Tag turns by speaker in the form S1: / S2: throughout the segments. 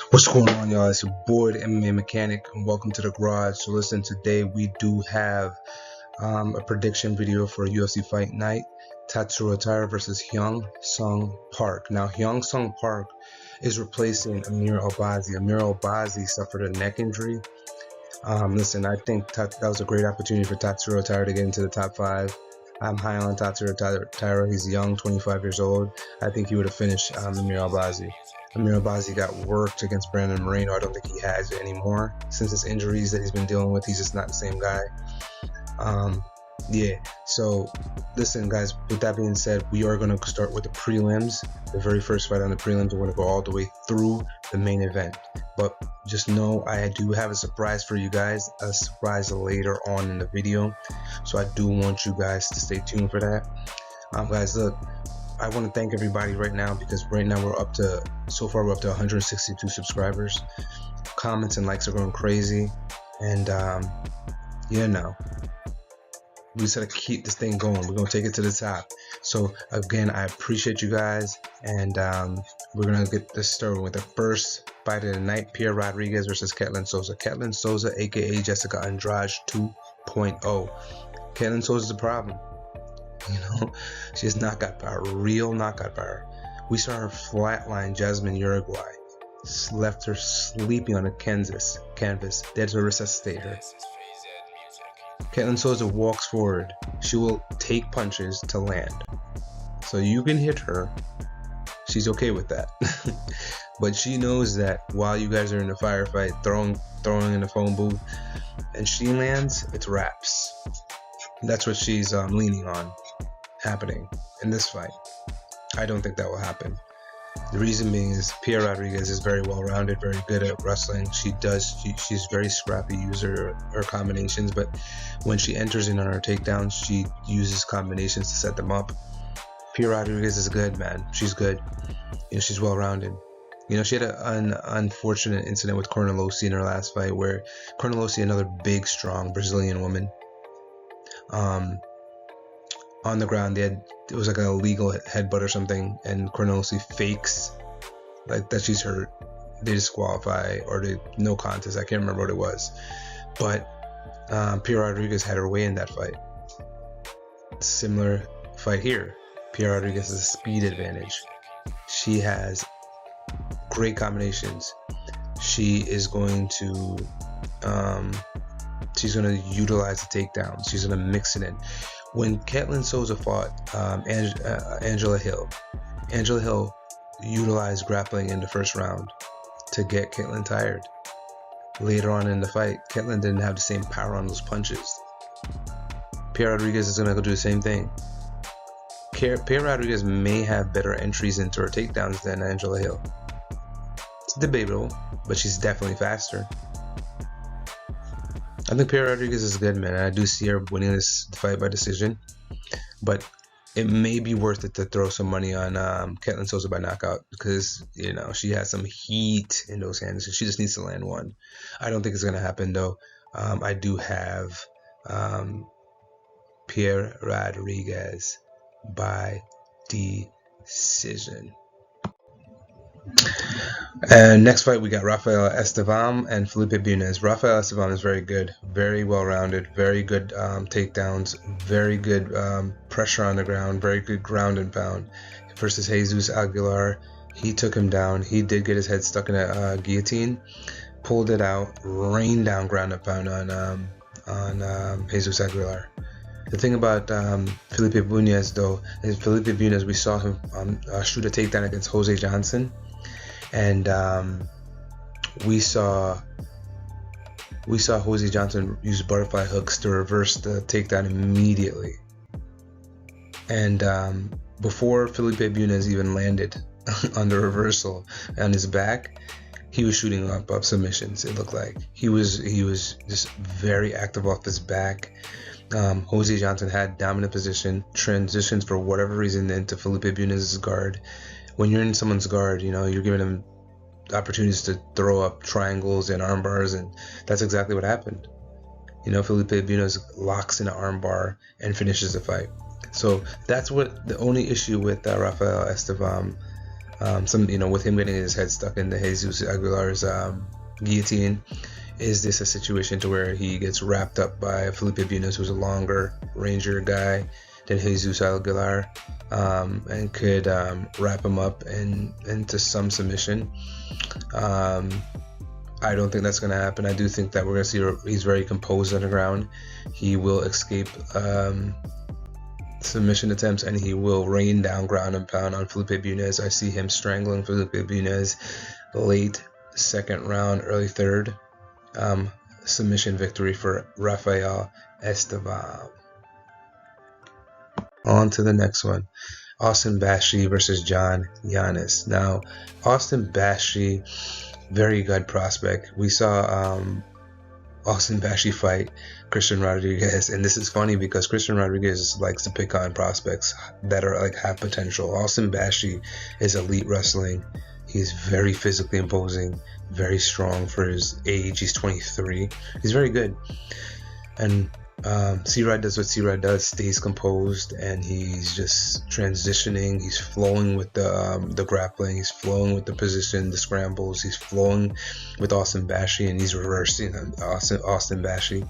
S1: What's going on, y'all? It's your boy, the MMA Mechanic, and welcome to the garage. So listen, today we do have a prediction video for UFC Fight Night, Tatsuro Taira versus Hyung Sung Park. Now, Hyung Sung Park is replacing Amir Albazi. Amir Albazi suffered a neck injury. Listen, I think that was a great opportunity for Tatsuro Taira to get into the top 5. I'm high on Tatsuro Taira. He's young, 25 years old. I think he would have finished Amir Albazi. Amir Albazi got worked against Brandon Moreno. I don't think he has it anymore. Since his injuries that he's been dealing with, he's just not the same guy. Yeah, so listen, guys, with that being said, we are going to start with the prelims. The very first fight on the prelims, we're going to go all the way through the main event. But just know I do have a surprise for you guys, a surprise later on in the video. So I do want you guys to stay tuned for that. Guys, look, I want to thank everybody right now, because right now so far we're up to 162 subscribers. Comments and likes are going crazy, and yeah, now we just gotta keep this thing going. We're gonna take it to the top. So again, I appreciate you guys, and we're gonna get this started with the first fight of the night: Piera Rodriguez versus Ketlen Souza. Ketlen Souza, aka Jessica Andrade 2.0. Ketlen Souza's a problem. You know, she has knockout power, real knockout power. We saw her flatline Jasmine Uruguay, left her sleeping on a canvas. They had to resuscitate her. Ketlen Souza walks forward. She will take punches to land. So you can hit her. She's okay with that. But she knows that while you guys are in a firefight, throwing in the phone booth, and she lands, it's wraps. That's what she's leaning on happening in this fight. I don't think that will happen. The reason being is Piera Rodriguez is very well rounded, very good at wrestling. She's very scrappy user her combinations, but when she enters in on her takedowns, she uses combinations to set them up. Piera Rodriguez is good, man. She's good. You know, she's well rounded. You know, she had an unfortunate incident with Cornolle in her last fight, where Cornolle, another big, strong Brazilian woman, on the ground, it was like an illegal headbutt or something, and Cornolle fakes like that she's hurt. They disqualify, or no contest. I can't remember what it was, but Piera Rodriguez had her way in that fight. Similar fight here. Piera Rodriguez has a speed advantage. She has great combinations. She is going to utilize the takedowns. She's going to mix it in. When Ketlen Souza fought Angela Hill utilized grappling in the first round to get Ketlen tired. Later on in the fight, Ketlen didn't have the same power on those punches. Piera Rodriguez is going to go do the same thing. Piera Rodriguez may have better entries into her takedowns than Angela Hill. It's debatable, but she's definitely faster. I think Piera Rodriguez is good, man. I do see her winning this fight by decision, but it may be worth it to throw some money on Ketlen Souza by knockout, because, you know, she has some heat in those hands. She just needs to land one. I don't think it's going to happen, though. I do have Piera Rodriguez by decision. And next fight, we got Rafael Estevam and Felipe Bunes. Rafael Estevam is very good, very well rounded, very good takedowns, very good pressure on the ground, very good ground and pound. Versus Jesus Aguilar, he took him down. He did get his head stuck in a guillotine, pulled it out, rained down ground and pound on Jesus Aguilar. The thing about Felipe Bunes, though, is Felipe Bunes, we saw him shoot a takedown against Jose Johnson. And we saw Jose Johnson use butterfly hooks to reverse the takedown immediately. And before Felipe Bunes even landed on the reversal on his back, he was shooting up submissions. It looked like he was just very active off his back. Jose Johnson had dominant position, transitions for whatever reason into Felipe Bunes' guard. When you're in someone's guard, you know, you're giving them opportunities to throw up triangles and arm bars, and that's exactly what happened. You know, Felipe Bunes locks in an arm bar and finishes the fight. So that's what the only issue with Rafael Estevam with him getting his head stuck in the Jesus Aguilar's guillotine. Is this a situation to where he gets wrapped up by Felipe Bunes, who's a longer ranger guy than Jesus Aguilar, and could wrap him up into some submission? I don't think that's going to happen. I do think that we're going to see he's very composed on the ground. He will escape submission attempts, and he will rain down ground and pound on Felipe Bunes. I see him strangling Felipe Bunes late second round, early third. Submission victory for Rafael Estevam. On to the next one. Austin Bashi versus John Yannis. Now, Austin Bashi, very good prospect. We saw Austin Bashi fight Christian Rodriguez, and this is funny because Christian Rodriguez likes to pick on prospects that are like have potential. Austin Bashi is elite wrestling. He's very physically imposing, very strong for his age. He's 23. He's very good. And C-Rod does what C-Rod does, stays composed, and he's just transitioning. He's flowing with the grappling. He's flowing with the position, the scrambles. He's flowing with Austin Bashi, and he's reversing Austin Bashi.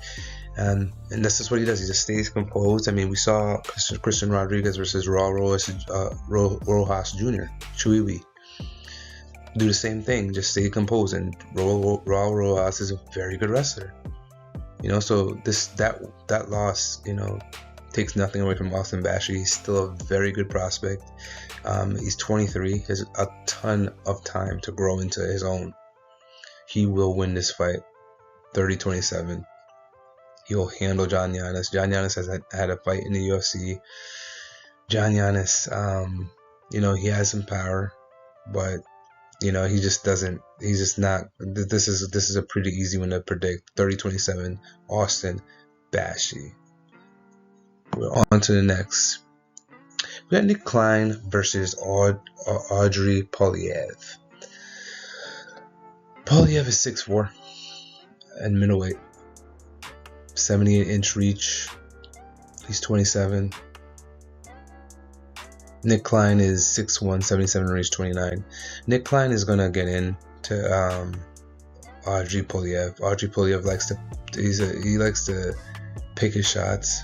S1: And this is what he does. He just stays composed. I mean, we saw Christian Rodriguez versus Raul Rojas Jr., Chuiwi, do the same thing, just stay composed, and Raul Rojas is a very good wrestler. So that loss, takes nothing away from Austin Bashi. He's still a very good prospect. He's 23. He has a ton of time to grow into his own. He will win this fight 30-27. He'll handle John Yannis. John Yannis has had a fight in the UFC. John Yannis, he has some power, but he just doesn't. He's just not. This is a pretty easy one to predict. 30-27, Austin Bashi. We're on to the next. We got Nick Klein versus Andrey Pulyaev. Pulyaev is 6'4" and middleweight, 78-inch reach. He's 27. Nick Klein is 6'1", 77 reach, 29. Nick Klein is gonna get into Andrey Pulyaev. Andrey Pulyaev likes to pick his shots,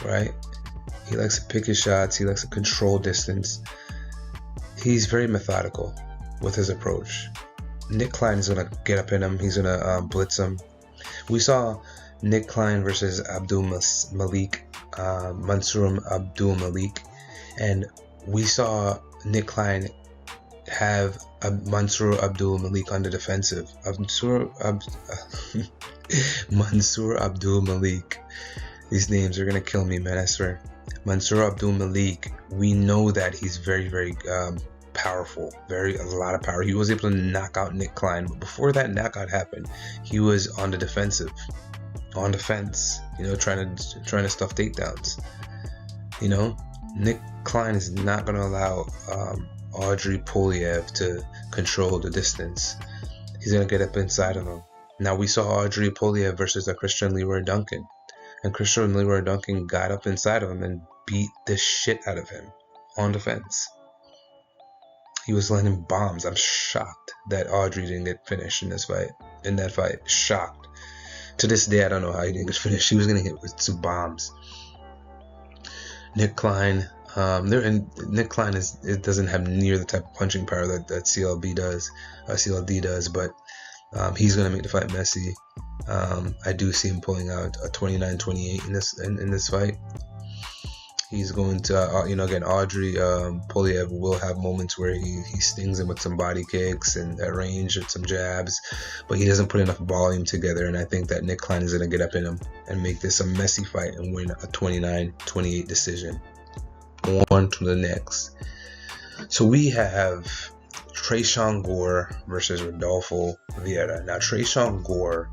S1: right? He likes to pick his shots. He likes to control distance. He's very methodical with his approach. Nick Klein is gonna get up in him. He's gonna blitz him. We saw Nick Klein versus Mansour Abdul Malik. And we saw Nick Klein have Mansour Abdul Malik on the defensive. Mansour Abdul Malik. These names are gonna kill me, man, I swear. Mansour Abdul Malik, we know that he's very, very powerful. A lot of power. He was able to knock out Nick Klein, but before that knockout happened, he was on the defensive, on the fence, trying to stuff takedowns. Nick Klein is not going to allow Andrey Pulyaev to control the distance. He's going to get up inside of him. Now, we saw Andrey Pulyaev versus a Christian Leroy Duncan. And Christian Leroy Duncan got up inside of him and beat the shit out of him on the fence. He was landing bombs. I'm shocked that Andrey didn't get finished in that fight. Shocked. To this day, I don't know how he didn't get finished. He was going to hit with some bombs. Nick Klein, Nick Klein doesn't have near the type of punching power that CLD does, but he's gonna make the fight messy. I do see him pulling out a 29-28 in this fight. He's going to, again, Andrey Pulyaev will have moments where he stings him with some body kicks and at range and some jabs, but he doesn't put enough volume together, and I think that Nick Klein is going to get up in him and make this a messy fight and win a 29-28 decision. On to the next. So we have Tresean Gore versus Rodolfo Vieira. Now, Tresean Gore,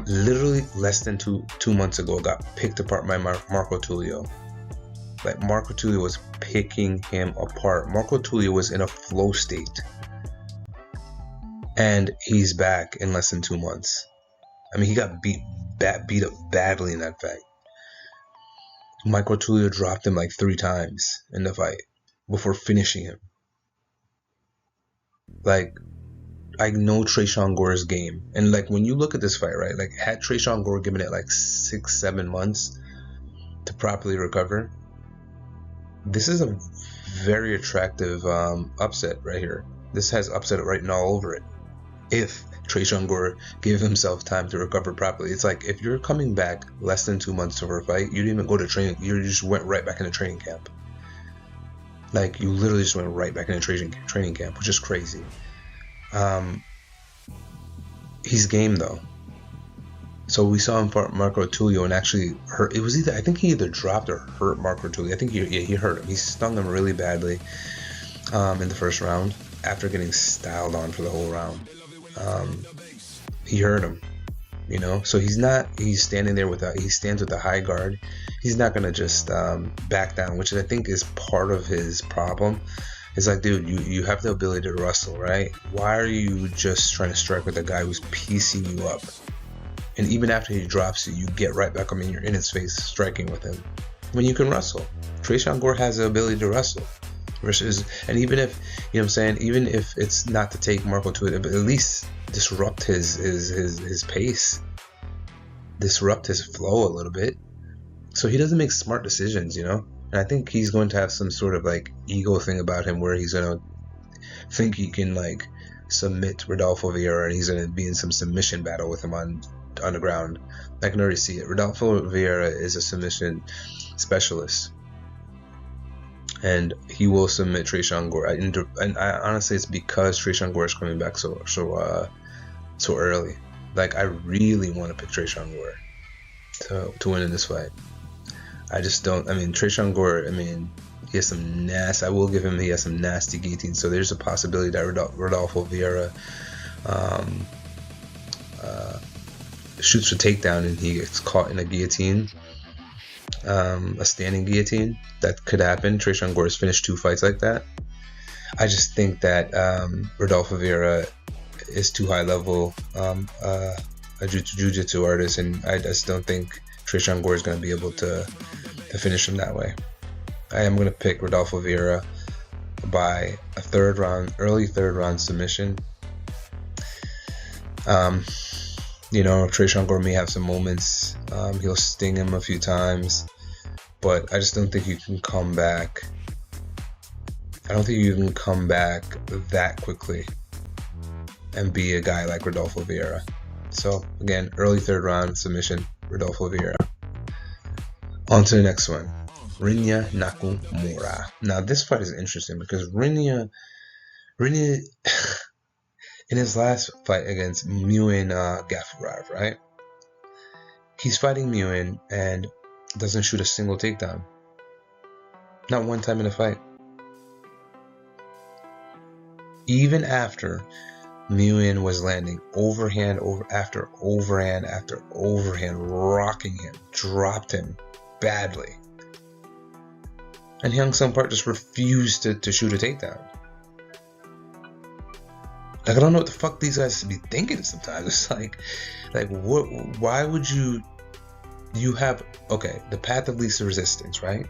S1: literally less than two months ago, got picked apart by Marco Tulio. Like, Marco Tulio was picking him apart. Marco Tulio was in a flow state, and he's back in less than 2 months. I mean, he got beat up badly in that fight. Marco Tulio dropped him like 3 times in the fight. before finishing him. Like, I know Tresean Gore's game, and like when you look at this fight, right? Like, had Tresean Gore given it like 6-7 months to properly recover, this is a very attractive upset right here. This has upset written all over it. If Tresean Gore gave himself time to recover properly, it's like if you're coming back less than 2 months over a fight, you didn't even go to training. You just went right back into training camp. Like, you literally just went right back into training camp, which is crazy. He's game though. So we saw him fight Marco Tulio and actually hurt. It was either, I think he either dropped or hurt Marco Tulio. I think he hurt him. He stung him really badly in the first round after getting styled on for the whole round. He hurt him, you know. So he's standing there he stands with a high guard. He's not gonna just back down, which I think is part of his problem. It's like, dude, you have the ability to wrestle, right? Why are you just trying to strike with a guy who's piecing you up? And even after he drops you, you get right back. I mean, you're in his face striking with him when you can wrestle. Tresean Gore has the ability to wrestle. And even if, you know what I'm saying, even if it's not to take Marco to it, but at least disrupt his pace, disrupt his flow a little bit, so he doesn't make smart decisions, you know. And I think he's going to have some sort of like ego thing about him where he's gonna think he can like submit Rodolfo Vieira, and he's gonna be in some submission battle with him on the ground. I can already see it. Rodolfo Vieira is a submission specialist, and he will submit Tresean Gore. And I honestly, it's because Tresean Gore is coming back so early. Like, I really want to pick Tresean Gore to win in this fight. I just don't. I mean, Tresean Gore, I mean, he has some nasty. I will give him. He has some nasty guillotines. So there's a possibility that Rodolfo Vieira shoots for takedown and he gets caught in a guillotine, a standing guillotine. That could happen. Tresean Gore has finished 2 fights like that. I just think that Rodolfo Vieira is too high level a jiu-jitsu artist, and I just don't think Tresean Gore is going to be able to finish him that way. I am going to pick Rodolfo Vieira by a early third round submission. You know, Tresean Gore may have some moments. He'll sting him a few times, but I just don't think you can come back. I don't think you can come back that quickly and be a guy like Rodolfo Vieira. So again, early third round submission, Rodolfo Vieira. On to the next one, Rinya Nakamura. Now this fight is interesting because Rinya in his last fight against Muin Gafurov, right? He's fighting Muin and doesn't shoot a single takedown. Not one time in the fight. Even after Muin was landing overhand after overhand, rocking him, dropped him badly. And Hyung Sung Park just refused to shoot a takedown. Like, I don't know what the fuck these guys be thinking sometimes. It's like what? Why would you have, okay, the path of least resistance, right?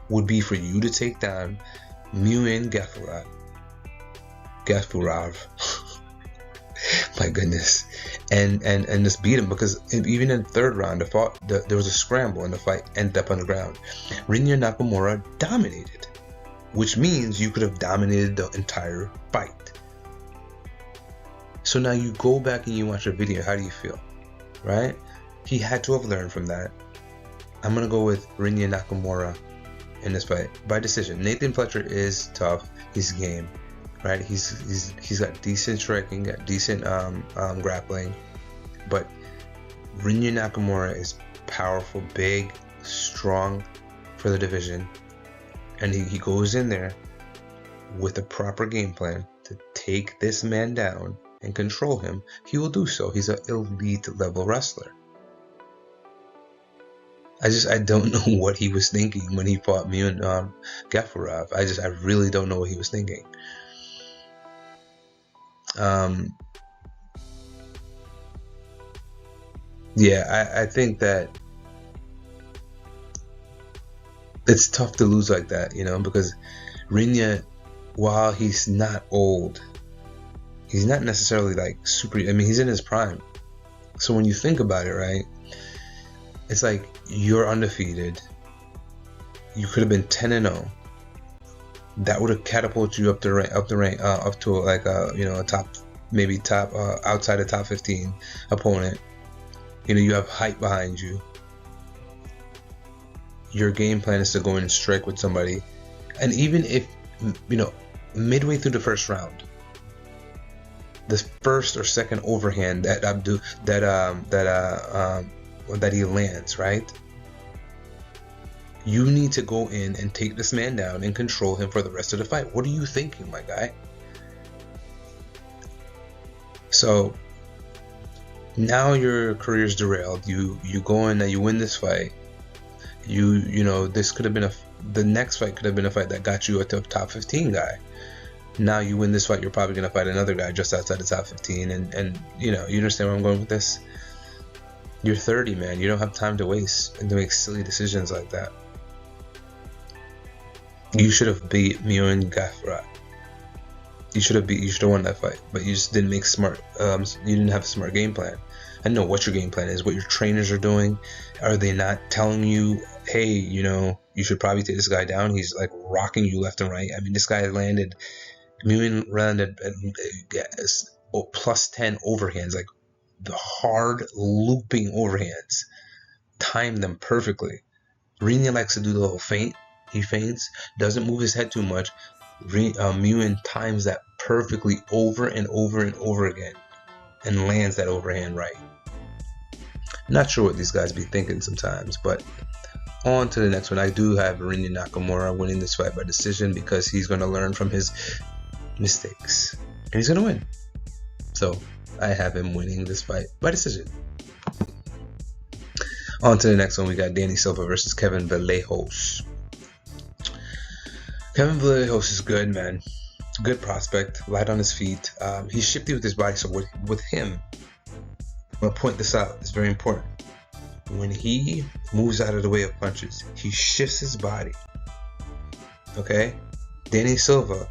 S1: Would be for you to take down Muin Gafurov. My goodness. And just beat him, because even in the third round, there was a scramble and the fight ended up on the ground. Rinya Nakamura dominated, which means you could have dominated the entire fight. So now you go back and you watch the video, how do you feel? Right? He had to have learned from that. I'm going to go with Rinya Nakamura in this fight by decision. Nathan Fletcher is tough. He's game. Right? He's got decent striking, got decent grappling. But Rinya Nakamura is powerful, big, strong for the division. And he goes in there with a proper game plan to take this man down and control him. He will do so. He's an elite level wrestler. I don't know what he was thinking when he fought Muin Gafurov. I really don't know what he was thinking. Yeah, I think that it's tough to lose like that, you know, because Rinya, while he's not old, he's not necessarily like super. I mean, he's in his prime. So when you think about it, right, it's like you're undefeated. You could have been 10-0. That would have catapulted you up to like a top, maybe top outside the top 15 opponent. You know, you have hype behind you. Your game plan is to go in and strike with somebody, and even if, you know, midway through the first round, the first or second overhand that he lands, right? You need to go in and take this man down and control him for the rest of the fight. What are you thinking, my guy? So now your career's derailed. You go in and you win this fight. You know, this could have been the next fight could have been a fight that got you a top 15 guy. Now you win this fight, you're probably gonna fight another guy just outside the top 15, and you know, you understand where I'm going with this. You're 30, man. You don't have time to waste and to make silly decisions like that. You should have beat Muin Gafrat. You should have won that fight, but you just didn't make smart. You didn't have a smart game plan. I know what your game plan is, what your trainers are doing. Are they not telling you, hey, you know, you should probably take this guy down? He's like rocking you left and right. I mean, this guy landed plus 10 overhands, like the hard looping overhands, timed them perfectly. Rinya likes to do the little feint. He feints, doesn't move his head too much. Muin times that perfectly over and over and over again, and lands that overhand right. Not sure what these guys be thinking sometimes, but on to the next one. I do have Rinya Nakamura winning this fight by decision because he's going to learn from his mistakes and he's going to win. So I have him winning this fight by decision. On to the next one. We got Danny Silva versus Kevin Vallejos. Kevin Vallejos is good, man. Good prospect, light on his feet. He's shifty with his body, so with him, I'm going to point this out. It's very important. When he moves out of the way of punches, he shifts his body. Okay? Danny Silva,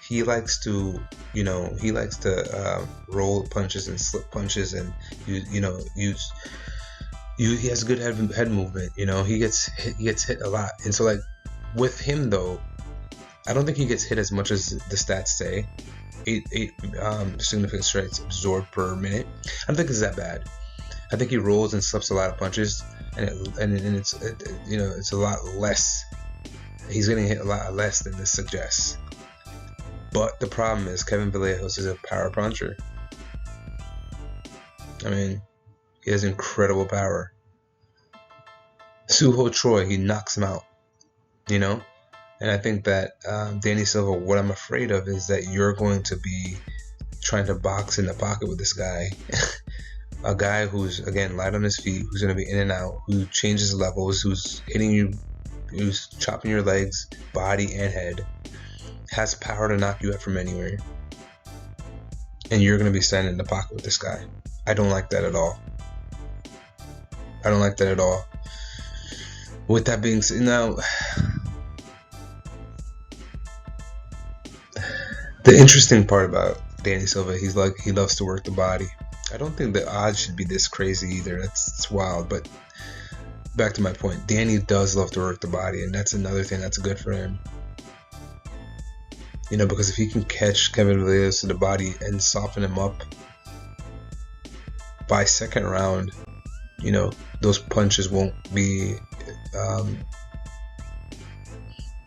S1: he likes to roll punches and slip punches, and he has good head movement. You know, he gets hit a lot, and so like with him though, I don't think he gets hit as much as the stats say. 8 significant strikes absorbed per minute. I don't think it's that bad. I think he rolls and slips a lot of punches, and it's a lot less. He's getting hit a lot less than this suggests. But the problem is Kevin Vallejos is a power puncher. I mean, he has incredible power. Suho Choi, he knocks him out. You know? And I think that Danny Silva, what I'm afraid of is that you're going to be trying to box in the pocket with this guy. A guy who's, again, light on his feet, who's going to be in and out, who changes levels, who's hitting you, who's chopping your legs, body and head, has power to knock you out from anywhere. And you're going to be standing in the pocket with this guy. I don't like that at all. I don't like that at all. With that being said, now, the interesting part about Danny Silva, he loves to work the body. I don't think the odds should be this crazy either. It's wild. But back to my point, Danny does love to work the body, and that's another thing that's good for him. You know, because if he can catch Kevin Vallejos to the body and soften him up by second round, you know, those punches won't be,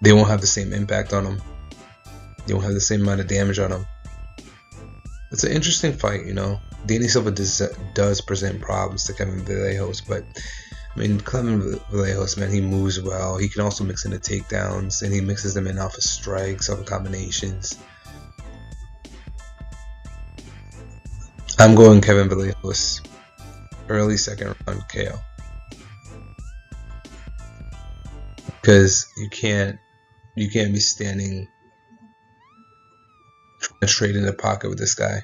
S1: they won't have the same impact on him. They won't have the same amount of damage on him. It's an interesting fight, you know. Danny Silva does present problems to Kevin Vallejos, but I mean, Kevin Vallejos, man, he moves well. He can also mix in the takedowns, and he mixes them in off of strikes, off of combinations. I'm going Kevin Vallejos, early second round KO, because you can't be standing straight in the pocket with this guy.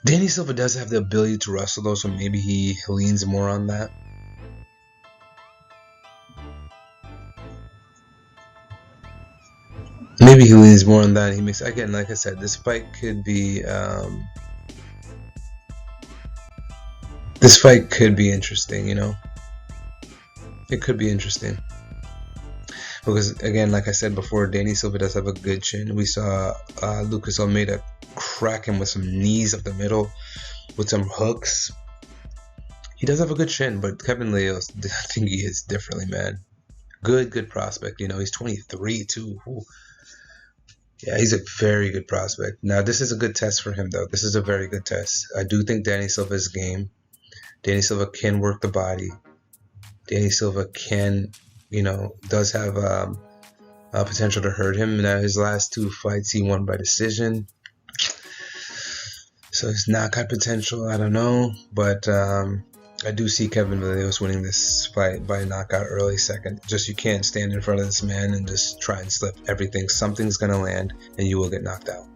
S1: Danny Silva does have the ability to wrestle though, so maybe he leans more on that. more on that. He makes, again, like I said, this fight could be interesting, you know. It could be interesting. Because, again, like I said before, Danny Silva does have a good chin. We saw Lucas Almeida crack him with some knees up the middle, with some hooks. He does have a good chin, but Kevin Leos, I think he hits differently, man. Good prospect. You know, he's 23, too. Ooh. Yeah, he's a very good prospect. Now, this is a good test for him, though. This is a very good test. I do think Danny Silva's game. Danny Silva can work the body. Danny Silva can, you know, does have potential to hurt him. Now, his last 2 fights, he won by decision. So his knockout potential, I don't know. But I do see Kevin Vallejos winning this fight by knockout early second. Just, you can't stand in front of this man and just try and slip everything. Something's going to land and you will get knocked out.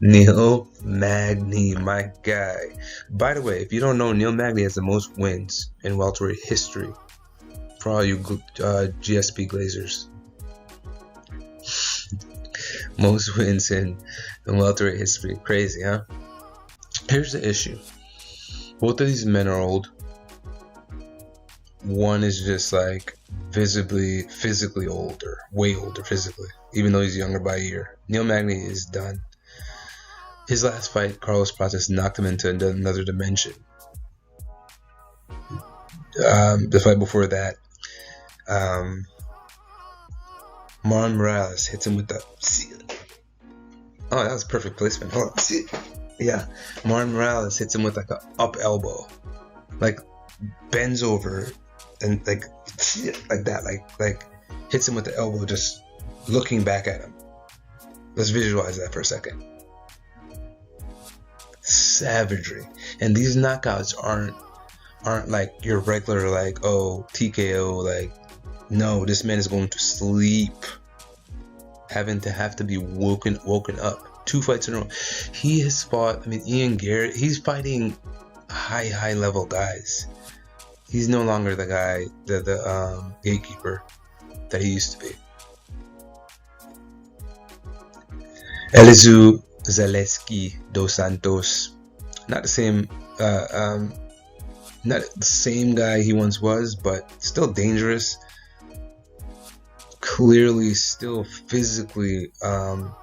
S1: Neil Magny, my guy. By the way, if you don't know, Neil Magny has the most wins in welterweight history. For all you GSP Glazers. Most wins in welterweight history. Crazy, huh? Here's the issue. Both of these men are old. One is just like physically older. Way older physically. Even though he's younger by a year. Neil Magny is done. His last fight, Carlos Prates knocked him into another dimension. The fight before that, Marlon Morales hits him with the... Oh, that was perfect placement. Hold on. Yeah, Marlon Morales hits him with like a up elbow, like bends over and like that, like hits him with the elbow, just looking back at him. Let's visualize that for a second. Savagery. And these knockouts aren't like your regular, like, oh, TKO, like, no, this man is going to sleep, have to be woken up. 2 fights in a row. He has fought, I mean, Ian Garrett, he's fighting high level guys. He's no longer the guy, the gatekeeper that he used to be. Elizeu Zaleski dos Santos, not the same guy he once was, but still dangerous. Clearly still physically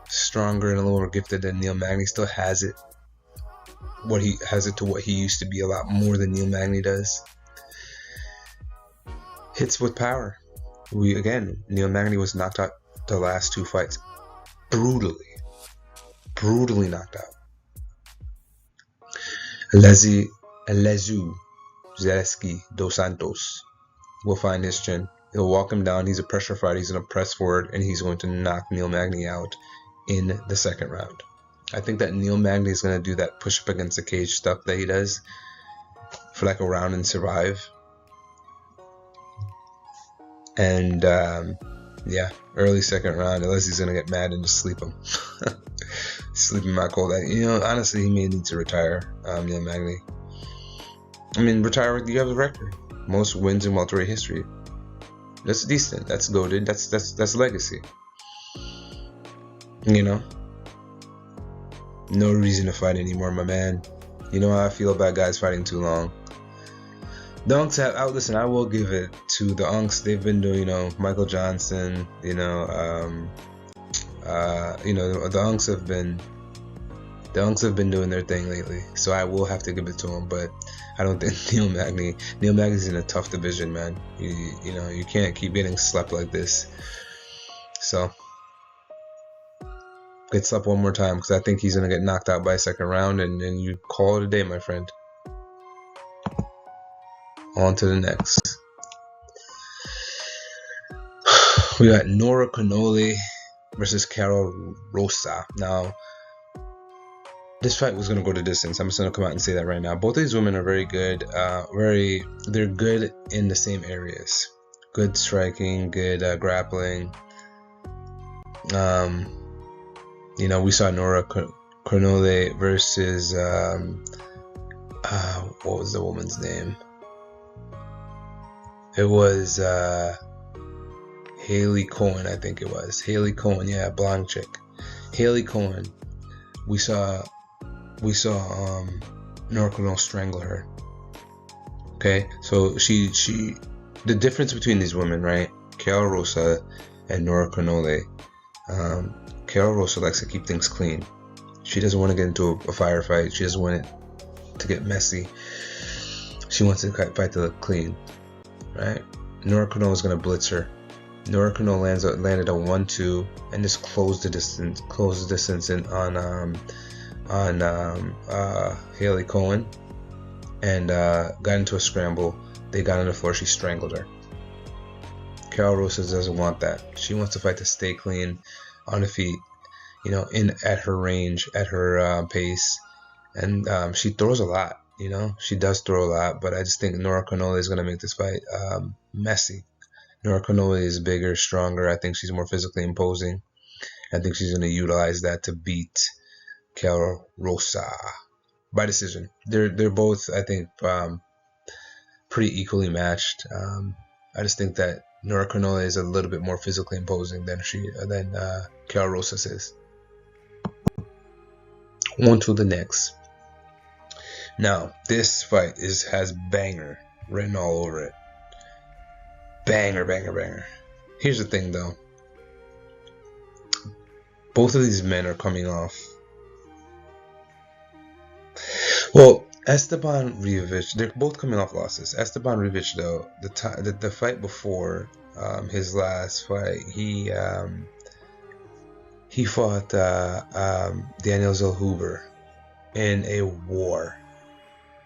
S1: stronger and a little more gifted than Neil Magny. Still has it to what he used to be, a lot more than Neil Magny does. Hits with power. Neil Magny was knocked out the last 2 fights brutally knocked out. Elizeu Zaleski dos Santos will find his chin. He'll walk him down. He's a pressure fighter. He's going to press forward, and he's going to knock Neil Magny out in the 2nd round. I think that Neil Magny is going to do that push up against the cage stuff that he does for like a round and survive. And yeah, early 2nd round, unless he's going to get mad and just sleep him. Sleep him out cold. You know, honestly, he may need to retire, Neil Magny. I mean, retire. You have a record. Most wins in welterweight history. That's decent. That's goated. That's legacy. You know, no reason to fight anymore, my man. You know how I feel about guys fighting too long. The Unks have. Listen, I will give it to the Unks. They've been doing, you know, Michael Johnson. You know, the Unks have been doing their thing lately. So I will have to give it to them, but I don't think Neil Magny's in a tough division, man. You know, you can't keep getting slept like this. So get slept one more time, because I think he's gonna get knocked out by 2nd round, and you call it a day, my friend. On to the next. We got Nora Cornolle versus Karol Rosa. Now, this fight was going to go the distance. I'm just going to come out and say that right now. Both of these women are very good. They're good in the same areas. Good striking, good grappling. You know, we saw Nora Cornolle versus what was the woman's name? It was Haley Cohen, I think it was. Haley Cohen, yeah, blonde chick. Haley Cohen. We saw Nora Cornolle strangle her. Okay, so the difference between these women, right? Karol Rosa and Nora Cornolle. Karol Rosa likes to keep things clean. She doesn't want to get into a firefight. She doesn't want it to get messy. She wants to fight to look clean, right? Nora Cornolle is going to blitz her. Nora Cornolle landed a 1-2 and just closed the distance in on Haley Cohen, and got into a scramble. They got on the floor. She strangled her. Karol Rosa doesn't want that. She wants to fight to stay clean, on the feet, at her range, at her pace, and she throws a lot. She does throw a lot, but I just think Nora Cornolle is going to make this fight messy. Nora Cornolle is bigger, stronger. I think she's more physically imposing. I think she's going to utilize that to beat Karol Rosa by decision. They're both, I think, pretty equally matched. I just think that Nora Cornolle is a little bit more physically imposing than Karol Rosa is. On to the next. Now, this fight has banger written all over it. Banger, banger, banger. Here's the thing, though. Both of these men are coming off. Well, Estevam Rijović, they're both coming off losses. Estevam Rijović, though, the fight before his last fight, he fought Daniel Zellhuber in a war.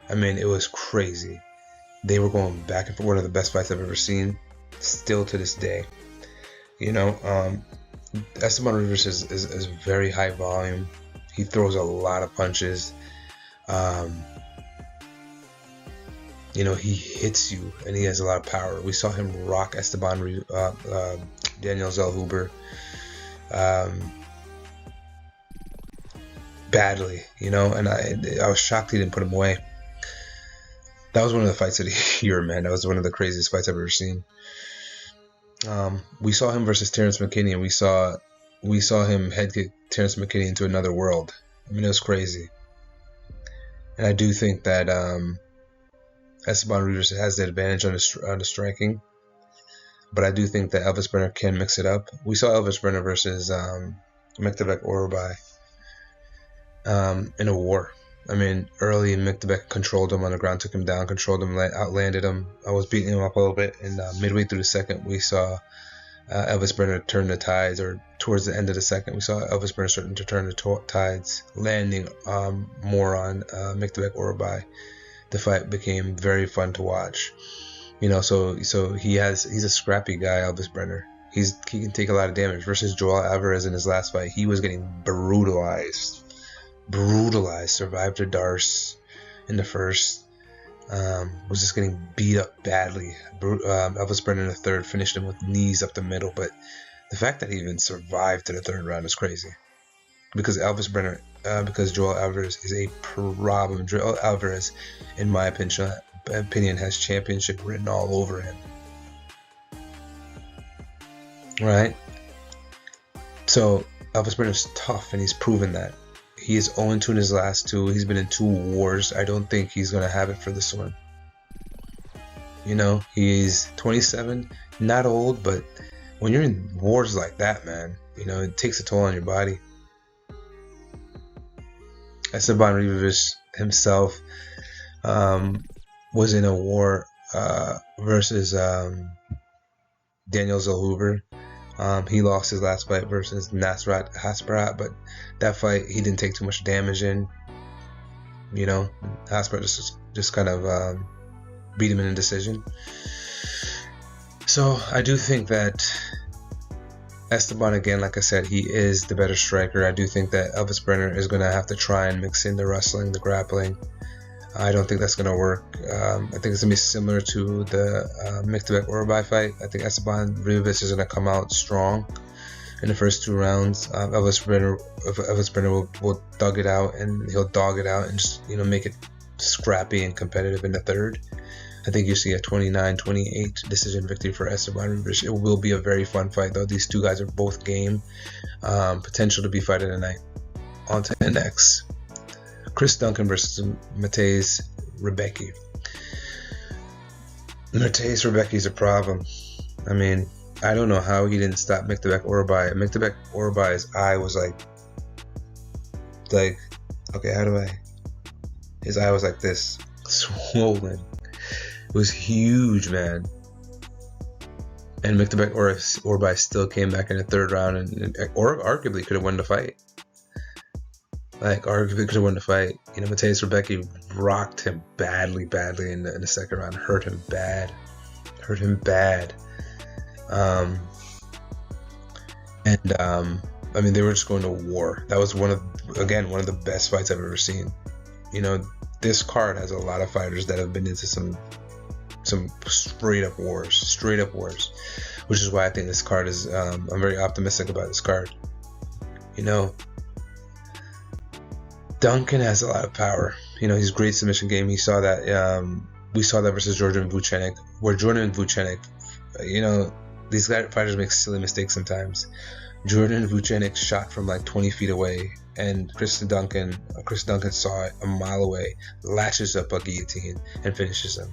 S1: I mean, it was crazy. They were going back and forth. One of the best fights I've ever seen, still to this day. Estevam Rijović is very high volume. He throws a lot of punches. He hits you, and he has a lot of power. We saw him rock Daniel Zellhuber badly, and I was shocked he didn't put him away. That was one of the fights of the year, man. That was one of the craziest fights I've ever seen. We saw him versus Terrence McKinney, and we saw him head kick Terrence McKinney into another world. I mean, it was crazy. And I do think that Estevam Rijović has the advantage on the striking, but I do think that Elvis Brenner can mix it up. We saw Elvis Brenner versus Mektabek Orubay in a war. I mean, early Mektabek controlled him on the ground, took him down, controlled him, outlanded him. I was beating him up a little bit, and midway through the second, we saw Elvis Brenner turn the tides, or towards the end of the second, we saw Elvis Brenner starting to turn the tides, landing more on Mektabek Orubay. The fight became very fun to watch. So he's a scrappy guy, Elvis Brenner. He can take a lot of damage. Versus Joel Alvarez in his last fight, he was getting brutalized. Survived a Darce in the first. Was just getting beat up badly. Elvis Brenner in the third finished him with knees up the middle, but the fact that he even survived to the third round is crazy. Because Joel Alvarez is a problem. Joel Alvarez, in my opinion, has championship written all over him. Right? So Elvis Brenner's tough, and he's proven that. He is 0-2 in his last two. He's been in 2 wars. I don't think he's going to have it for this one. He's 27, not old, but when you're in wars like that, man, it takes a toll on your body. Estevam Rijović himself was in a war versus Daniel Zellhuber. He lost his last fight versus Nasrat Hasparat, but that fight he didn't take too much damage in. Hasparat just kind of beat him in a decision. So I do think that Estevam, again, like I said, he is the better striker. I do think that Elvis Brenner is going to have to try and mix in the wrestling, the grappling. I don't think that's going to work. I think it's going to be similar to the Mektabek Orubay fight. I think Estevam Rijović is going to come out strong in the first 2 rounds. Elvis Brenner will dog it out, and he'll dog it out and just make it scrappy and competitive in the third. I think you see a 29-28 decision victory for Estevam. It will be a very fun fight, though. These two guys are both game. Potential to be fight of the night. On to the next. Chris Duncan versus Mateusz Rebecki. Mateusz Rebecki is a problem. I mean, I don't know how he didn't stop Miktabek Orbay. Miktabek Orbay's eye was like, okay, how do I? His eye was like this, swollen. It was huge, man. And Miktabek Orbay still came back in the third round and arguably could have won the fight. Arguably could have won the fight. Mateusz Rebecki rocked him badly in the second round. Hurt him bad. I mean, they were just going to war. That was one of the best fights I've ever seen. This card has a lot of fighters that have been into some straight up wars, which is why I think this card is. I'm very optimistic about this card. Duncan has a lot of power. He's great submission game. He saw that. We saw that versus Jordan Vucenic, where Jordan Vucenic, these fighters make silly mistakes sometimes. Jordan Vucenic shot from like 20 feet away, and Chris Duncan saw it a mile away, latches up a guillotine, and finishes him.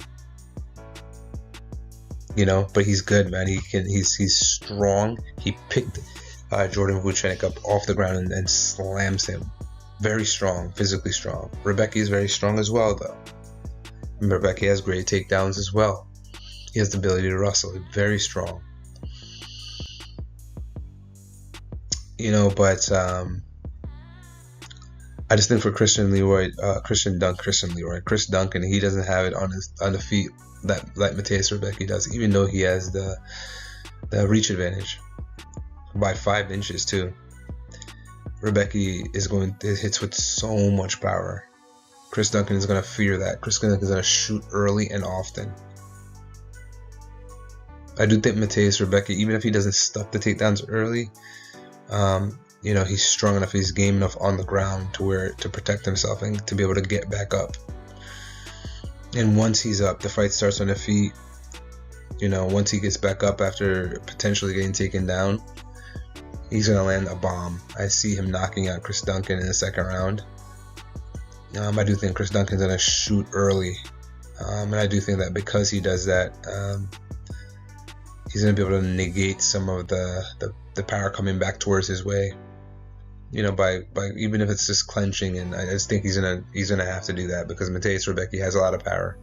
S1: But he's good, man. He's strong. He picked Jordan Vucenic up off the ground and slams him. Very strong, physically strong. Rebecki is very strong as well, though. And Rebecki has great takedowns as well. He has the ability to wrestle. Very strong. But I just think for Chris Duncan, he doesn't have it on the feet like Mateusz Rebecki does, even though he has the reach advantage by 5 inches too. Rebecki hits with so much power. Chris Duncan is going to fear that. Chris Duncan is going to shoot early and often. I do think Mateusz Rebecki, even if he doesn't stuff the takedowns early, he's strong enough, he's game enough on the ground to protect himself and to be able to get back up. And once he's up, the fight starts on the feet. Once he gets back up after potentially getting taken down, he's going to land a bomb. I see him knocking out Chris Duncan in the second round. I do think Chris Duncan's going to shoot early. And I do think that because he does that, he's going to be able to negate some of the power coming back towards his way. By even if it's just clenching, and I just think he's gonna have to do that because Mateusz Rebecki has a lot of power.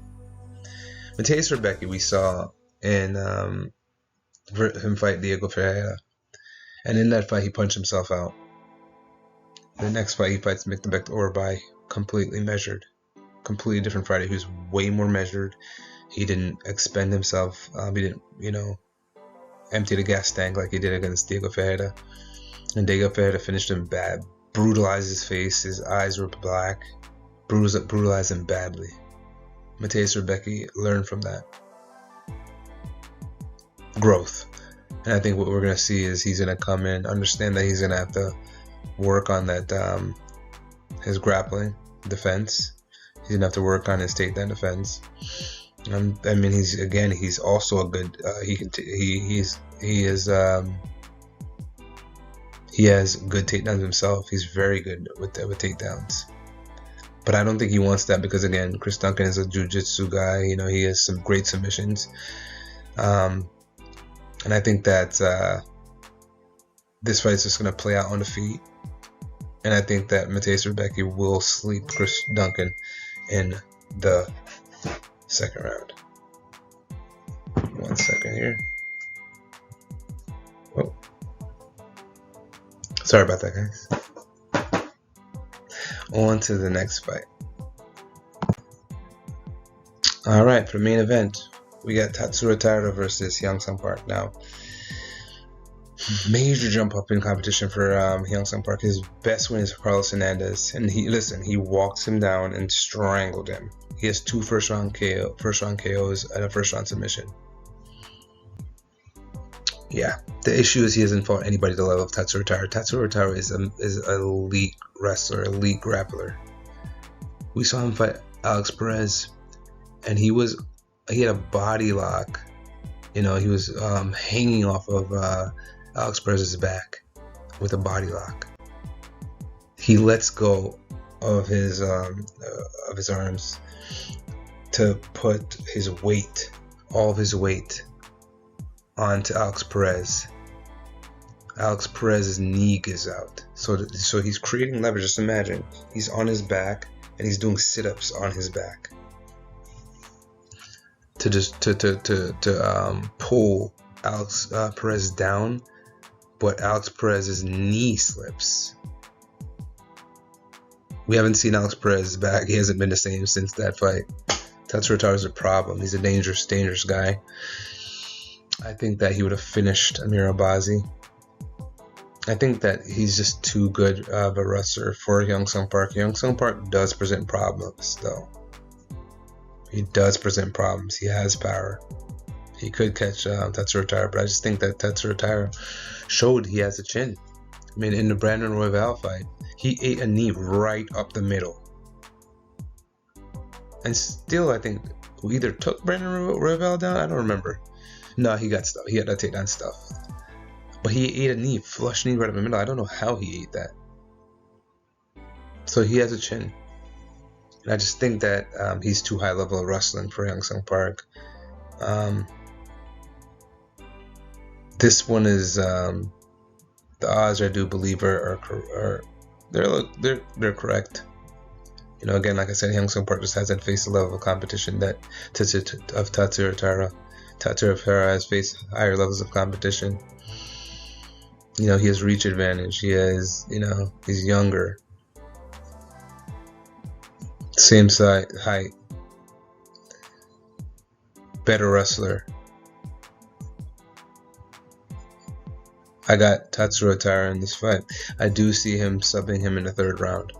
S1: Mateusz Rebecki, we saw in him fight Diego Ferreira, and in that fight he punched himself out. The next fight he fights Miktabek Orbay, completely measured, completely different fighter who's way more measured. He didn't expend himself. He didn't, empty the gas tank like he did against Diego Ferreira. And Diego Ferreira finished him bad, brutalized his face, his eyes were black, brutalized him badly. Mateusz Rebecki learned from that. Growth. And I think what we're going to see is he's going to come in, understand that he's going to have to work on that, his grappling defense. He's going to have to work on his takedown defense. He's also a good, he has good takedowns himself. He's very good with takedowns. But I don't think he wants that because, again, Chris Duncan is a jiu-jitsu guy. He has some great submissions. And I think that this fight is just going to play out on the feet. And I think that Mateusz Rebecki will sleep Chris Duncan in the second round. 1 second here. Oh. Sorry about that, guys. On to the next fight. Alright, for the main event, we got Tatsuro Taira versus Hyung-Sung Park. Now, major jump up in competition for Hyung-Sung Park. His best win is Carlos Hernandez, and he walks him down and strangled him. He has 2 first round KOs and a first round submission. Yeah, the issue is he hasn't fought anybody at the level of Tatsuro Taira. Tatsuro Taira is an elite wrestler, elite grappler. We saw him fight Alex Perez, and he was he had a body lock. You know, he was hanging off of Alex Perez's back with a body lock. He lets go of his arms to put his weight, all of his weight, onto Alex Perez. Alex Perez's knee gives out. So he's creating leverage. Just imagine, he's on his back and he's doing sit-ups on his back to pull Alex Perez down, but Alex Perez's knee slips. We haven't seen Alex Perez back. He hasn't been the same since that fight. Tatsuro Taira is a problem. He's a dangerous guy. I think that he would have finished Amir Albazi. I think that he's just too good of a wrestler for Young Sung Park. Young Sung Park does present problems, though. He does present problems. He has power. He could catch Tatsuro Taira, but I just think that Tatsuro Taira showed he has a chin. I mean, in the Brandon Royval fight, he ate a knee right up the middle. And still, I think, we either took Brandon Royval down, I don't remember. No, he got stuff. He had that takedown stuff. But he ate a knee, flush knee right up the middle. I don't know how he ate that. So he has a chin. And I just think that he's too high level of wrestling for Young Sung Park. This one is the odds, I do believe, are they're correct. You know, again, like I said, Young Sung Park just hasn't faced the level of competition that of Tatsuro Taira. Tatsuro Taira has faced higher levels of competition. You know, he has reach advantage. He has, you know, he's younger. Same height. Better wrestler. I got Tatsuro Taira in this fight. I do see him subbing him in the third round.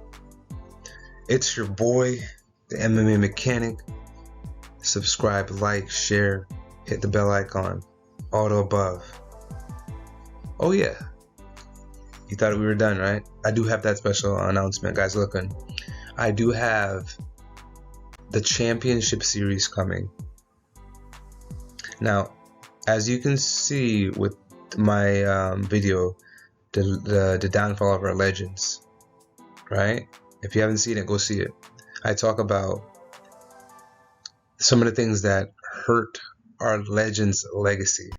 S1: It's your boy, the MMA Mechanic. Subscribe, like, share, hit the bell icon, all the above. Oh yeah, you thought we were done, right? I do have that special announcement, guys. Looking, I do have the championship series coming. Now, as you can see with my video, the downfall of our legends, right? If you haven't seen it, go see it. I talk about some of the things that hurt our legends' legacy,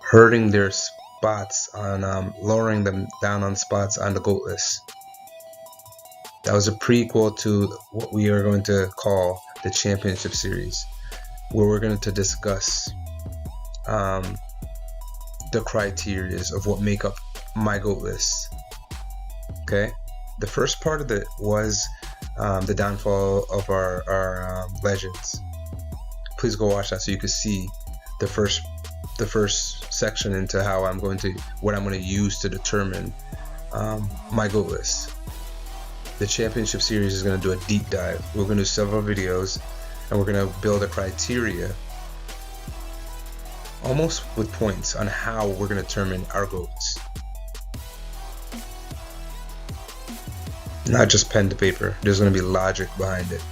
S1: hurting their spots on, lowering them down on spots on the GOAT list. That was a prequel to what we are going to call the Championship Series, where we're going to discuss the criteria of what make up my GOAT list. Okay, the first part of it was the downfall of our legends. Please go watch that so you can see the first section into what I'm going to use to determine my GOAT list. The Championship Series is going to do a deep dive. We're going to do several videos, and we're going to build a criteria, almost with points, on how we're going to determine our GOATs. Not just pen to paper. There's going to be logic behind it.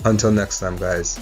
S1: Until next time, guys.